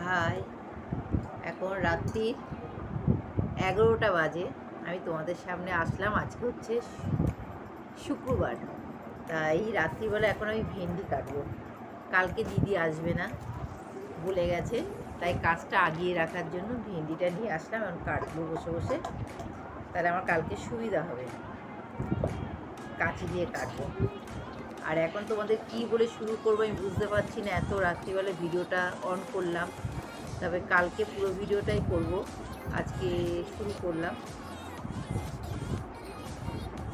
High, এখন রাত্রি 11টা বাজে। আমি তোমাদের সামনে আসলাম। আজকে হচ্ছে শুক্রবার, তাই রাত্রিবেলা এখন আমি ভেন্ডি কাটবো। কালকে দিদি আসবে না, বলে গেছে, তাই কাজটা আগিয়ে রাখার জন্য ভেন্ডিটা নিয়ে আসলাম। এখন কাটবো বসে বসে, তাহলে আমার কালকে সুবিধা হবে, কাঁচি দিয়ে কাটবো। আর এখন তোমাদের কি বলে শুরু করবো আমি বুঝতে পারছি না। এত রাত্রিবেলা ভিডিওটা অন করলাম, তবে কালকে পুরো ভিডিওটাই করব। আজকে শুরু করলাম,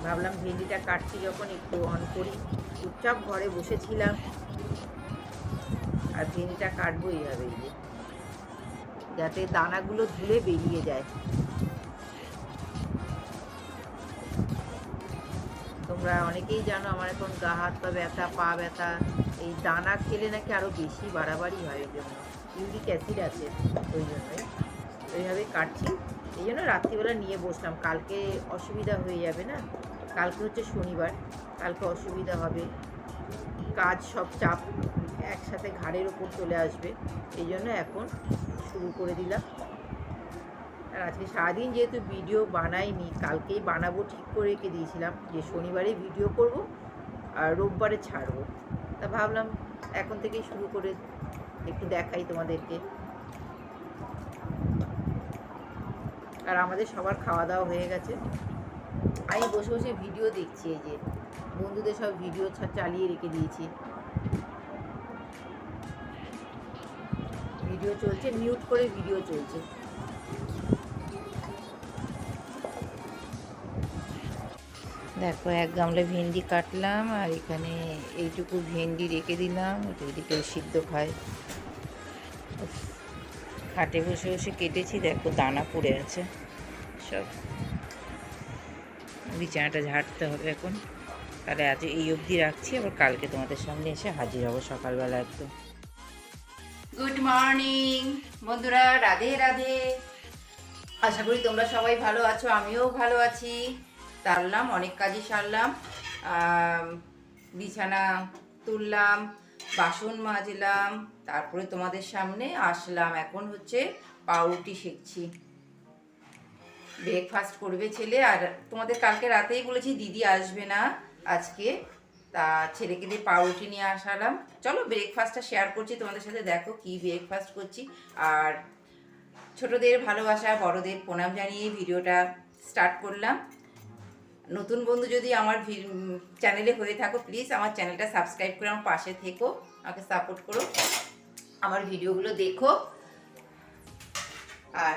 ভাবলাম ভেন্ডিটা কাটছি যখন একটু অন করি। চুপচাপ ঘরে বসেছিলাম, আর ভেন্ডিটা কাটবো এইভাবে, যাতে দানাগুলো ধুলে বেরিয়ে যায়। তোমরা অনেকেই জানো আমার এখন গা হাত পা ব্যথা, পা ব্যথা। এই দানা খেলে নাকি আরও বেশি বাড়াবাড়ি হয়, ওই জন্য ইউরিক অ্যাসিড আছে, ওই জন্যই ওইভাবে কাটছি। এই জন্য রাত্রিবেলা নিয়ে বসলাম, কালকে অসুবিধা হয়ে যাবে না। কালকে হচ্ছে শনিবার, কালকে অসুবিধা হবে, কাজ সব চাপ একসাথে ঘাড়ের ওপর চলে আসবে। এই জন্য এখন শুরু করে দিলাম। আর আজকে সারাদিন যেহেতু ভিডিও বানাইনি, কালকেই বানাবো ঠিক করে রেখে দিয়েছিলাম যে শনিবারে ভিডিও করব আর রোববারে ছাড়বো। তা ভাবলাম এখন থেকেই শুরু করে একটু দেখাই তোমাদেরকে। আর আমাদের সবার খাওয়া দাওয়া হয়ে গেছে। আমি বসে বসে ভিডিও দেখছি, এই যে বন্ধুদের সব ভিডিও চালিয়ে রেখে দিয়েছি, ভিডিও চলছে, মিউট করে ভিডিও চলছে। দেখো, এক গামলা ভেন্ডি কাটলাম, আর এখানে এইটুকু ভেন্ডি রেখে দিলাম, যদি কেউ সিদ্ধ খায়। খাটে বসে বসে কেটেছি, দেখো দানা পড়ে আছে সব। বিছানাটা ঝাড়তে হবে এখন। তাহলে আজ এই অবধি রাখছি, আবার কালকে তোমাদের সামনে এসে হাজির হবো সকালবেলা একদম। গুড মর্নিং বন্ধুরা, রাধে রাধে। আশা করি তোমরা সবাই ভালো আছো, আমিও ভালো আছি। সারলাম, অনেক কাজই সারলাম। বিছানা তুললাম, বাসন মাজলাম, তারপরে তোমাদের সামনে আসলাম। এখন হচ্ছে পাউরুটি সেঁকছি, ব্রেকফাস্ট করবে ছেলে। আর তোমাদের কালকে রাতেই বলেছি দিদি আসবে না আজকে, তা ছেলেকে দিয়ে পাউরুটি নিয়ে আসালাম। চলো ব্রেকফাস্টটা শেয়ার করছি তোমাদের সাথে, দেখো কি ব্রেকফাস্ট করছি। আর ছোটদের ভালোবাসা, বড়দের প্রণাম জানিয়ে ভিডিওটা স্টার্ট করলাম। নতুন বন্ধু যদি আমার চ্যানেলে হয়ে থাকো, প্লিজ আমার চ্যানেলটা সাবস্ক্রাইব করে আমার পাশে থেকো, আমাকে সাপোর্ট করো, আমার ভিডিওগুলো দেখো। আর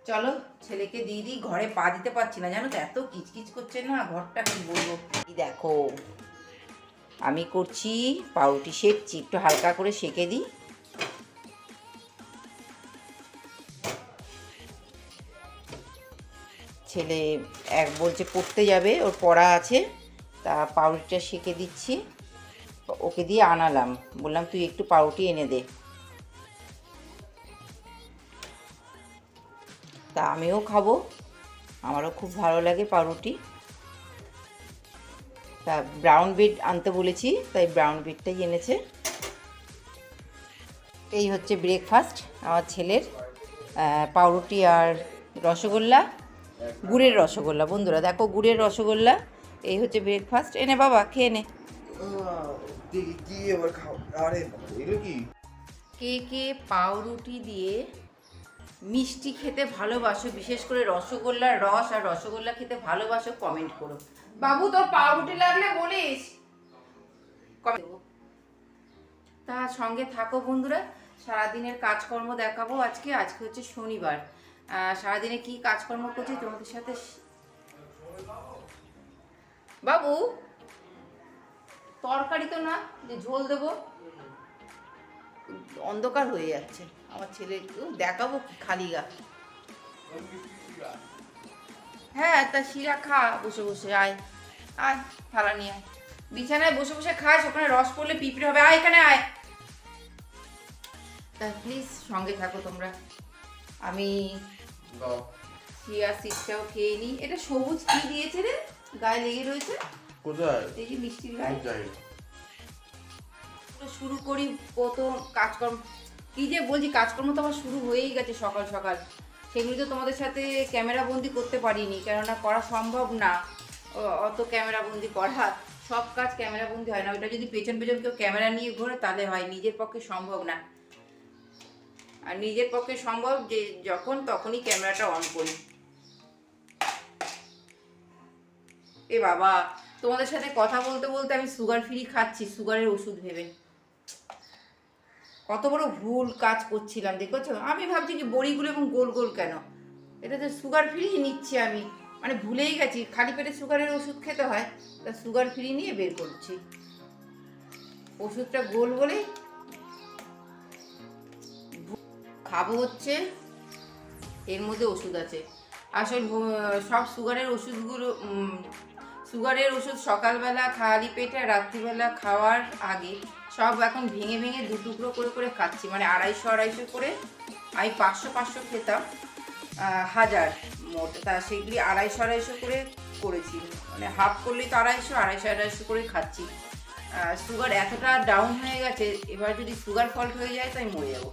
চলো ছেলেকে দিয়ে দিই, ঘরে পা দিতে পারছি না জানো তো, এত কিচকিচ করছে না ঘরটা, কি বলবো। দেখো আমি করছি পাউরুটি সেঁকছি, একটু হালকা করে সেঁকে দিই। ছেলে বলছে পড়তে যাবে, ওর পড়া আছে, তা পাউরুটিটা সেঁকে দিচ্ছি। ওকে দিয়ে আনালাম, বললাম তুই একটু পাউরুটি এনে দে। তা আমিও খাবো, আমারও খুব ভালো লাগে পাউরুটি। তা ব্রাউন ব্রেড আনতে বলেছি, তাই ব্রাউন ব্রেডটাই এনেছে। এই হচ্ছে ব্রেকফাস্ট আমার ছেলের, পাউরুটি আর রসগোল্লা, গুড়ের রসগোল্লা। বন্ধুরা দেখো, গুড়ের রসগোল্লা, এই হচ্ছে ব্রেকফাস্ট। এনে বাবা খেয়ে নে। কে কে পাউরুটি দিয়ে মিষ্টি খেতে ভালোবাসো, বিশেষ করে রসগোল্লার রস আর রসগোল্লা খেতে ভালোবাসো, কমেন্ট করো। বাবু তোর পাউরুটি লাগলে বলিস। তার সঙ্গে থাকো বন্ধুরা, সারাদিনের কাজকর্ম দেখাবো আজকে। আজকে হচ্ছে শনিবার, সারাদিনে কি কাজকর্ম করছি তোমাদের সাথে। বাবু তরকারি তো না, যে ঝোল দেবো, অন্ধকার হয়ে যাচ্ছে। আমার ছেলে দেখাবো কি খালি গা। হ্যাঁ, তা শিরা খা বসে বসে, আয় আয় থালা নিয়ে আয়। বিছানায় বসে বসে খাস, ওখানে রস পড়লে পিঁপড়ে হবে। আয় এখানে আয়। তা প্লিজ সঙ্গে থাকো তোমরা। আমি চিয়া সিডটাও খেয়ে নিই। এটা সবুজ কি দিয়েছে রে, গায়ে লেগে রয়েছে কোথায়? এই যে মিষ্টির গায়ে। শুরু করি কত কাজকর্ম। কি যে বলছি, কাজকর্ম তো আমার শুরু হয়েই গেছে সকাল সকাল। সেগুলি তো তোমাদের সাথে ক্যামেরা বন্দি করতে পারিনি, কেননা করা সম্ভব না অত ক্যামেরা বন্দি করা। সব কাজ ক্যামেরা বন্দি হয় না, ওটা যদি পেছন পেছন কেউ ক্যামেরা নিয়ে ঘোরে তাহলে হয়, নিজের পক্ষে সম্ভব না। আর নিজের পক্ষে সম্ভব যে যখন তখনই ক্যামেরাটা অন করি। এ বাবা, তোমাদের সাথে কথা বলতে বলতে আমি সুগার ফ্রি খাচ্ছি, সুগারের ওষুধ ভেবে। কত বড় ভুল কাজ করছিলাম দেখেছো। আমি ভাবছি কি বড়িগুলো এবং গোল গোল কেন, এটা তো সুগার ফ্রি নিচ্ছি আমি, মানে ভুলেই গেছি খালি পেটে সুগারের ওষুধ খেতে হয়, তা সুগার ফ্রি নিয়ে বের করছি। ওষুধটা গোল বলে খাবো হচ্ছে, এর মধ্যে ওষুধ আছে। আসল সব সুগারের ওষুধগুলো, সুগারের ওষুধ সকালবেলা খালি পেটে, রাত্রিবেলা খাওয়ার আগে সব এখন ভেঙে ভেঙে দু টুকরো করে করে খাচ্ছি, মানে 250 করে। আমি 500 খেতাম, 1000 মোট, তা সেগুলি 250 করে করেছি, মানে হাফ করলেই তো 250 করে খাচ্ছি। সুগার এতটা ডাউন হয়ে গেছে, এবার যদি সুগার ফল্ট হয়ে যায় তো আমি মরে যাবো।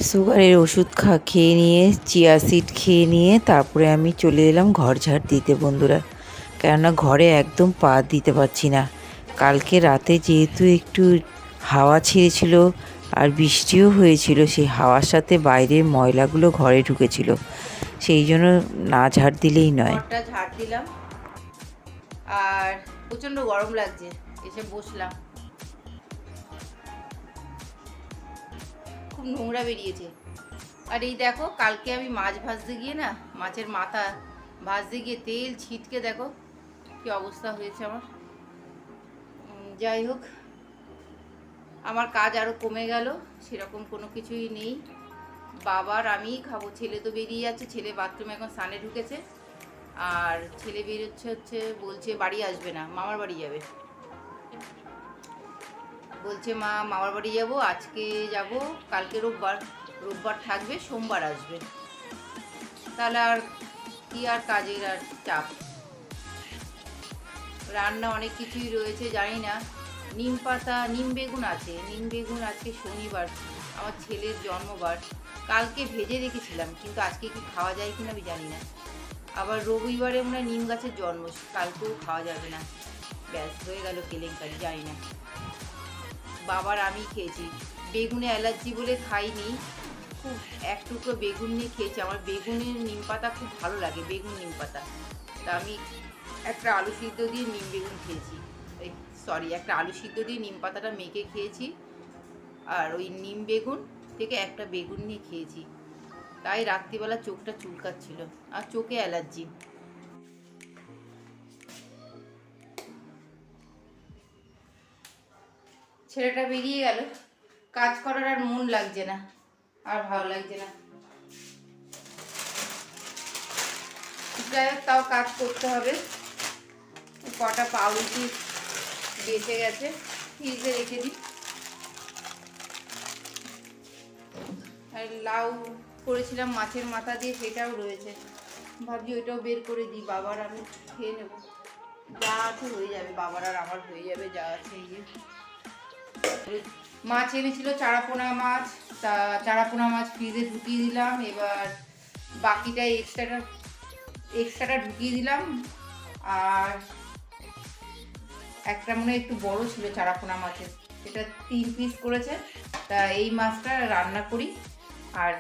সুগারের ওষুধ খেয়ে নিয়ে, চিয়া সিড খেয়ে নিয়ে তারপরে আমি চলে এলাম ঘর ঝাড় দিতে বন্ধুরা, কেননা ঘরে একদম পা দিতে পারছি না। কালকে রাতে যেহেতু একটু হাওয়া ছেড়েছিল আর বৃষ্টিও হয়েছিল, সেই হাওয়ার সাথে বাইরের ময়লাগুলো ঘরে ঢুকেছিল, সেই জন্য না ঝাড় দিলেই নয়। ঘরটা ঝাড় দিলাম, আর প্রচণ্ড গরম লাগছে, এসে বসলাম। খুব নোংরা বেরিয়েছে। আর এই দেখো, কালকে আমি মাছ ভাজতে গিয়ে না, মাছের মাথা ভাজতে গিয়ে তেল ছিটকে দেখো কি অবস্থা হয়েছে আমার। যাই হোক, আমার কাজ আরও কমে গেল, সেরকম কোনো কিছুই নেই। বাবার আমিই খাবো, ছেলে তো বেরিয়ে যাচ্ছে, ছেলে বাথরুমে এখন স্নানে ঢুকেছে। আর ছেলে বেরোচ্ছে বলছে বাড়ি আসবে না, মামার বাড়ি যাবে। বলছে মা মামার বাড়ি যাব, আজকে যাব, কালকে রোববার, রোববার থাকবে, সোমবার আসবে। তাহলে আর কি, আর কাজের আর চাপ। রান্না অনেক কিছুই রয়েছে, জানি না। নিম পাতা, নিম বেগুন আছে, নিম বেগুন আজকে শনিবার, আমার ছেলের জন্মবার, কালকে ভেজে রেখেছিলাম, কিন্তু আজকে কি খাওয়া যায় কিনা আমি জানি না। আবার রবিবারে মনে হয় নিম গাছের জন্ম, কালকেও খাওয়া যাবে না। ব্যাস হয়ে গেল কেলেঙ্কারি, জানি না। বাবার আমি খেয়েছি, বেগুনে অ্যালার্জি বলে খাইনি, খুব এক টুকরো বেগুন নিয়ে খেয়েছি। আমার বেগুনের নিম পাতা খুব ভালো লাগে, বেগুন নিম পাতা। তা আমি একটা আলু সিদ্ধ দিয়ে নিম বেগুন খেয়েছি, একটা আলু সিদ্ধ দিয়ে নিম পাতাটা মেখে খেয়েছি, আর ওই নিম বেগুন থেকে একটা বেগুন নিয়ে খেয়েছি। তাই রাত্রিবেলা চোখটা চুলকাচ্ছিল, আর চোখে অ্যালার্জি। ছেলেটা বেরিয়ে গেল, কাজ করার আর মন লাগছে না, আর ভালো লাগছে না। যাই হোক, তাও কাজ করতে হবে। কটা পাউরুটি বেঁচে গেছে, ফ্রিজে রেখে দিই। আর লাউ করেছিলাম মাছের মাথা দিয়ে, সেটাও রয়েছে, ভাবছি ওইটাও বের করে দিই, বাবার আমি খেয়ে নেব, যা আছে হয়ে যাবে, বাবার আর আমার হয়ে যাবে যা আছে। এই যে মাছ এনেছিল, চারাপোনা মাছ, তা চারাপোনা মাছ ফ্রিজে ঢুকিয়ে দিলাম। এবার বাকিটা এক্সট্রাটা ঢুকিয়ে দিলাম। আর একটা মনে হয় একটু বড় ছিল চারাপোনা মাছের, সেটা 3 পিস করেছে, তা এই মাছটা রান্না করি। আর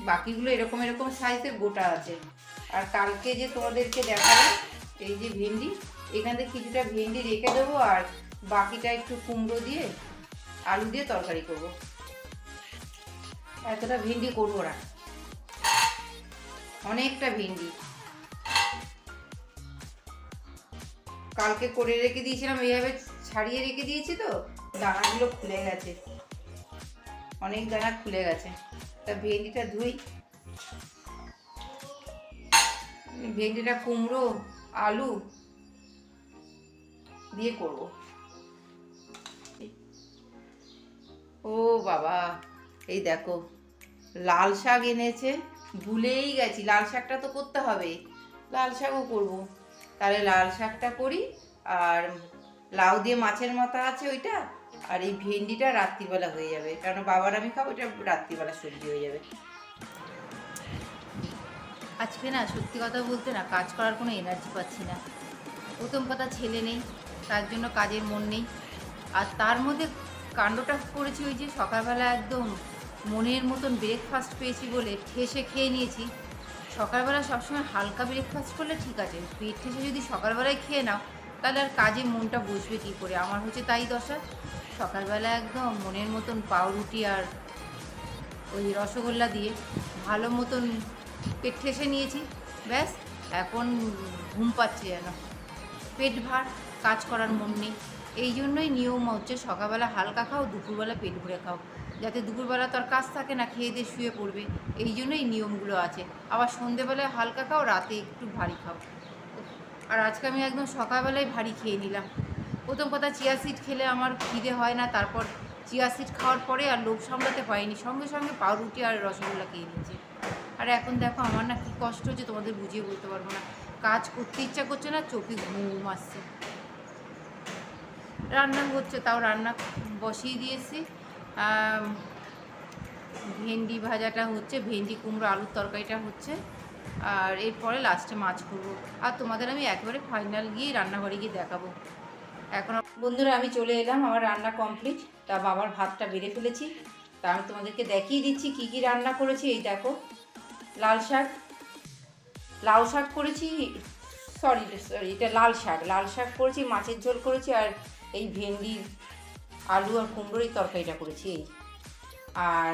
বাকিগুলো এরকম এরকম সাইজের গোটা আছে। আর কালকে যে তোমাদেরকে দেখাবো, এই যে ভেন্ডি, এখান থেকে কিছুটা ভেন্ডি রেখে দেবো, আর বাকিটা একটু কুমড়ো দিয়ে আলু দিয়ে তরকারি করব। এতটা ভেন্ডি করবো না, অনেকটা ভেন্ডি কালকে করে রেখে দিয়েছিলাম, এইভাবে ছাড়িয়ে রেখে দিয়েছি, তো দানাগুলো খুলে গেছে, অনেক দানা খুলে গেছে। তা ভেন্ডিটা ধুই, ভেন্ডিটা কুমড়ো আলু দিয়ে করব। ও বাবা, এই দেখো লাল শাক এনেছে, ভুলেই গেছি, লাল শাকটা তো করতে হবে, লাল শাকও করবো। তাহলে লাল শাকটা করি, আর লাউ দিয়ে মাছের মাথা আছে ওইটা, আর এই ভেন্ডিটা রাত্রিবেলা হয়ে যাবে, কারণ বাবার আমি খাবো, এটা রাত্রিবেলা সবজি হয়ে যাবে। আজকে না সত্যি কথা বলতে না কাজ করার কোনো এনার্জি পাচ্ছি না। প্রথম কথা ছেলে নেই, তার জন্য কাজের মন নেই। আর তার মধ্যে কাণ্ডটা করেছি ওই যে সকালবেলা একদম মনের মতন ব্রেকফাস্ট পেয়েছি বলে ঠেসে খেয়ে নিয়েছি। সকালবেলা সবসময় হালকা ব্রেকফাস্ট করলে ঠিক আছে, পেট ঠেসে যদি সকালবেলায় খেয়ে নাও তাহলে আর কাজে মনটা বসবে কী করে। আমার হচ্ছে তাই দশা। সকালবেলা একদম মনের মতন পাউরুটি আর ওই রসগোল্লা দিয়ে ভালো মতন পেট ঠেসে নিয়েছি, ব্যাস এখন ঘুম পাচ্ছে যেন, পেট ভার, কাজ করার মন নেই। এই জন্যই নিয়ম হচ্ছে সকালবেলা হালকা খাও, দুপুরবেলা পেট ভরে খাও, যাতে দুপুরবেলা তো আর কাজ থাকে না, খেয়ে দিয়ে শুয়ে পড়বে। এই জন্যই নিয়মগুলো আছে। আবার সন্ধেবেলায় হালকা খাও, রাতে একটু ভারী খাও। আর আজকে আমি একদম সকালবেলায় ভারী খেয়ে নিলাম। প্রথম কথা চিয়া সিড খেলে আমার খিদে হয় না, তারপর চিয়া সিড খাওয়ার পরে আর লোভ সামলাতে পারিনি, সঙ্গে সঙ্গে পাউরুটি আর রসগোল্লা খেয়ে নিয়েছি। আর এখন দেখো আমার না কী কষ্ট হচ্ছে তোমাদের বুঝিয়ে বলতে পারবো না। কাজ করতে ইচ্ছা করছে না, চোখে ঘুম আসছে। রান্না হচ্ছে, তাও রান্না বসিয়ে দিয়েছি। ভেন্ডি ভাজাটা হচ্ছে, ভেন্ডি কুমড়ো আলুর তরকারিটা হচ্ছে, আর এরপরে লাস্টে মাছ করবো। আর তোমাদের আমি একবারে ফাইনাল গিয়ে রান্নাঘরে গিয়ে দেখাবো। এখন বন্ধুরা আমি চলে এলাম, আমার রান্না কমপ্লিট। তা বাবার ভাতটা বেড়ে ফেলেছি, তা আমি তোমাদেরকে দেখিয়ে দিচ্ছি কি কি রান্না করেছি। এই দেখো, লাউ শাক করেছি, সরি এটা লাল শাক করেছি, মাছের ঝোল করেছি, আর এই ভেন্ডি আলু আর কুমড়োর এই তরকারিটা করেছি। এই আর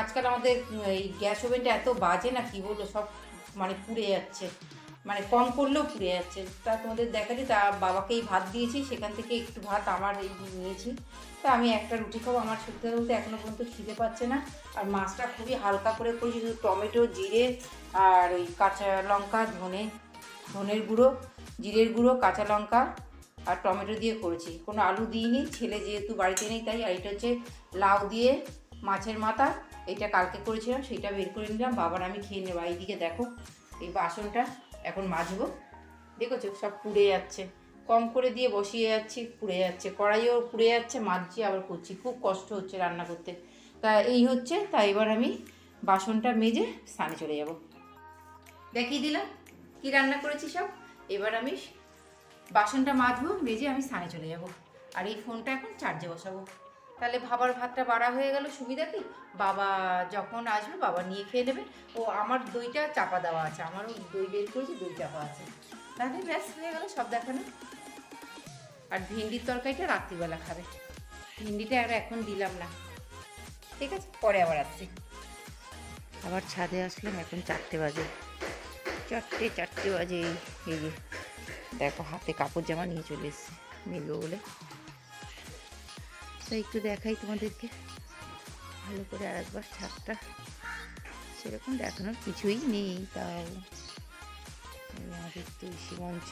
আজকাল আমাদের এই গ্যাস ওভেনটা এত বাজে না, কি বলবো, সব মানে পুড়ে যাচ্ছে, মানে কম করলেও পুড়ে যাচ্ছে। তা তোমাদের দেখাচ্ছি, তা বাবাকেই ভাত দিয়েছি, সেখান থেকে একটু ভাত আমার এই নিয়েছি। তা আমি একটা রুটি খাবো, আমার সত্যি বলতে এখনও পর্যন্ত খিদে পাচ্ছে না। আর মাছটা খুবই হালকা করে করেছি, শুধু টমেটো, জিরে আর ওই কাঁচা লঙ্কা, ধনের গুঁড়ো, জিরের গুঁড়ো, কাঁচা লঙ্কা আর টমেটো দিয়ে করেছি, কোনো আলু দিইনি, ছেলে যেহেতু বাড়িতে নেই তাই। আর এটা হচ্ছে লাউ দিয়ে মাছের মাথা, এটা কালকে করেছিলাম, সেটা বের করে নিলাম, বাবার আমি খেয়ে নেবো। এইদিকে দেখো, এই বাসনটা এখন মাজবো, দেখেছো সব পুড়ে যাচ্ছে, কম করে দিয়ে বসিয়ে যাচ্ছি, পুড়ে যাচ্ছে, কড়াইও পুড়ে যাচ্ছে, মাজছি আবার করছি, খুব কষ্ট হচ্ছে রান্না করতে। তা এই হচ্ছে, তা এবার আমি বাসনটা মেজে স্নানে চলে যাব। দেখিয়ে দিলাম কি রান্না করেছি সব। এবার আমি বাসনটা মাজবো, মেজে আমি স্নানে চলে যাব। আর এই ফোনটা এখন চার্জে বসাবো, তাহলে বাবার ভাতটা বাড়া হয়ে গেল। সুবিধা কি, বাবা যখন আসবে বাবা নিয়ে খেয়ে নেবে। ও আমার দইটা চাপা দেওয়া আছে, আমারও দই বের করেছি, দই চাপা আছে, তাহলে ব্যাস হয়ে গেল সব দেখানো। আর ভেন্ডির তরকারিটা রাত্রিবেলা খাবে, ভেন্ডিটা আর এখন দিলাম না, ঠিক আছে, পরে আবার আসছি। আবার ছাদে আসলাম, এখন 4টে বাজে, 4টে বাজে। এই যে দেখো, হাতে কাপড় জামা নিয়ে চলে এসেছি মেলবো বলে। তো একটু দেখাই তোমাদেরকে ভালো করে আর একবার ছাদটা, সেরকম দেখানোর কিছুই নেই, তাও আমাদের তুলসী মঞ্চ,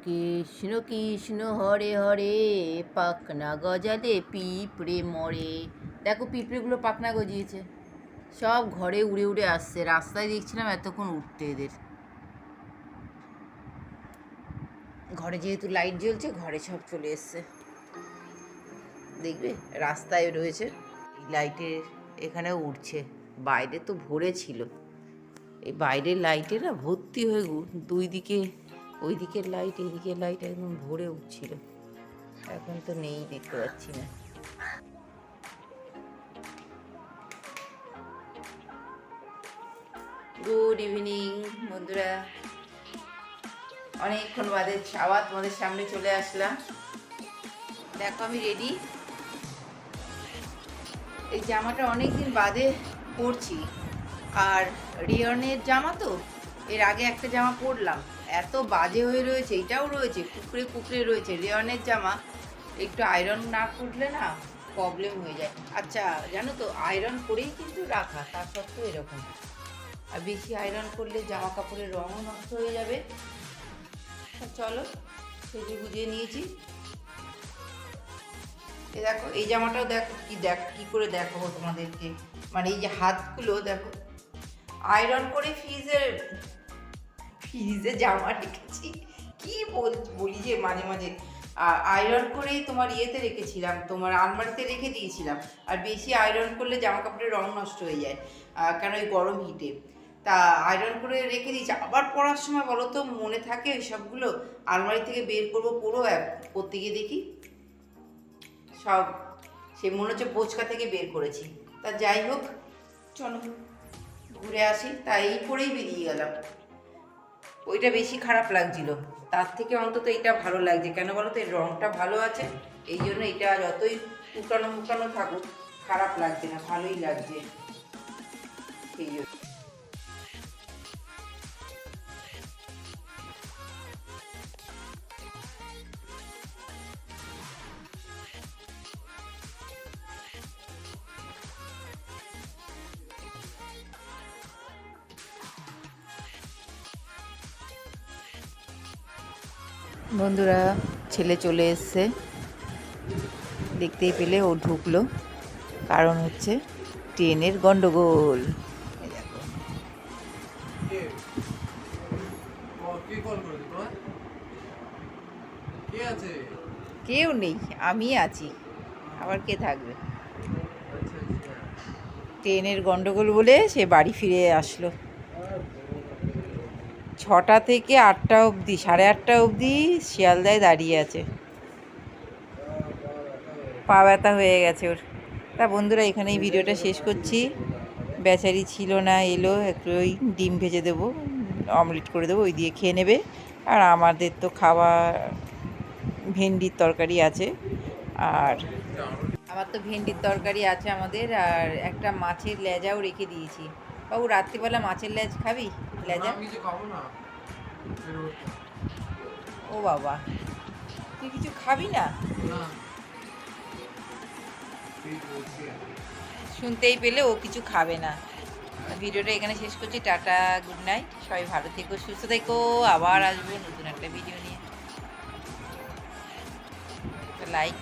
কৃষ্ণ কৃষ্ণ হরে হরে, পাখনা গজালে পিঁপড়ে মরে। দেখো পিঁপড়েগুলো পাখনা গজিয়েছে, সব ঘরে উড়ে উড়ে আসছে, রাস্তায় দেখছিলাম এতক্ষণ উঠতে এদের। ঘরে যেহেতু লাইট জ্বলছে, ঘরে সব চলে এসছে, দেখবে রাস্তায় রয়েছে, লাইটের এখানেও উঠছে, বাইরে তো ভরে ছিল, এই বাইরের লাইটে না ভর্তি হয়ে দুই দিকে, ওই দিকের লাইট এই দিকের লাইট একদম ভরে উঠছিল, এখন তো নেই, দেখতে পাচ্ছি না। গুড ইভিনিং বন্ধুরা, অনেকক্ষণ বাদে আবার তোমাদের সামনে চলে আসলাম। দেখো আমি রেডি, এই জামাটা অনেকদিন বাদে পরছি, আর রিয়নের জামা তো, এর আগে একটা জামা পরলাম, এত বাজে হয়ে রয়েছে, এটাও রয়েছে কুকড়ে কুকড়ে রয়েছে। রিয়নের জামা একটু আয়রন না করলে না প্রবলেম হয়ে যায়। আচ্ছা জানো তো, আয়রন করেই কিন্তু রাখা, তা সত্ত্বেও এরকম। আর বেশি আয়রন করলে জামা কাপড়ের রঙও নষ্ট হয়ে যাবে। চলো, সেজে গুজিয়ে নিয়েছি। এ দেখো, এই জামাটাও দেখো কি করে দেখো তোমাদেরকে, মানে এই যে হাতগুলো দেখো, আয়রন করে ফ্রিজে জামা রেখেছি। কি বলি যে মাঝে মাঝে আয়রন করেই তোমার ইয়েতে রেখেছিলাম, তোমার আলমারিতে রেখে দিয়েছিলাম। আর বেশি আয়রন করলে জামা কাপড়ের রং নষ্ট হয়ে যায়, কেন ওই গরম হিটে। তা আয়রন করে রেখে দিয়েছি, আবার পড়ার সময় বলো তো মনে থাকে ওই সবগুলো আলমারি থেকে বের করবো, পুরো করতে গিয়ে দেখি সব সে মনে হচ্ছে বোচকা থেকে বের করেছি। তা যাই হোক, চলো ঘুরে আসি। তাই এই পরেই বেরিয়ে গেলাম। ওইটা বেশি খারাপ লাগছিল, তার থেকে অন্তত এটা ভালো লাগছে। কেন বলো তো, এর রঙটা ভালো আছে, এই জন্য এটা যতই ফুটানো মুটানো থাকুক খারাপ লাগছে না, ভালোই লাগছে সেই জন্য। বন্ধুরা, ছেলে চলে এসছে, দেখতেই পেলে ও ঢুকলো, কারণ হচ্ছে ট্রেনের গন্ডগোল। এই দেখো। কেউ নেই, আমি আছি, আবার কে থাকবে। ট্রেনের গন্ডগোল বলে সে বাড়ি ফিরে আসলো। 6টা থেকে 8টা অবধি, 8:30 অবধি শিয়ালদায় দাঁড়িয়ে আছে, পা ব্যথা হয়ে গেছে ওর। তা বন্ধুরা, এখানেই ভিডিওটা শেষ করছি। বেচারি ছিল না, এলো, একটু ওই ডিম ভেজে দেবো, অমলেট করে দেবো, ওই দিয়ে খেয়ে নেবে। আর আমাদের তো খাওয়া ভেন্ডির তরকারি আছে, আর আমার তো ভেন্ডির তরকারি আছে আমাদের, আর একটা মাছের লেজাও রেখে দিয়েছি। বাবু, রাত্রিবেলা মাছের লেজ খাবি? লেজা? ও বাবা, তুই কিছু খাবি না? শুনতেই পেলে ও কিছু খাবে না। ভিডিওটা এখানে শেষ করছি। টাটা, গুড নাইট, সবাই ভালো থেকো, সুস্থ থেকো। আবার আসবো নতুন একটা ভিডিও নিয়ে। লাইক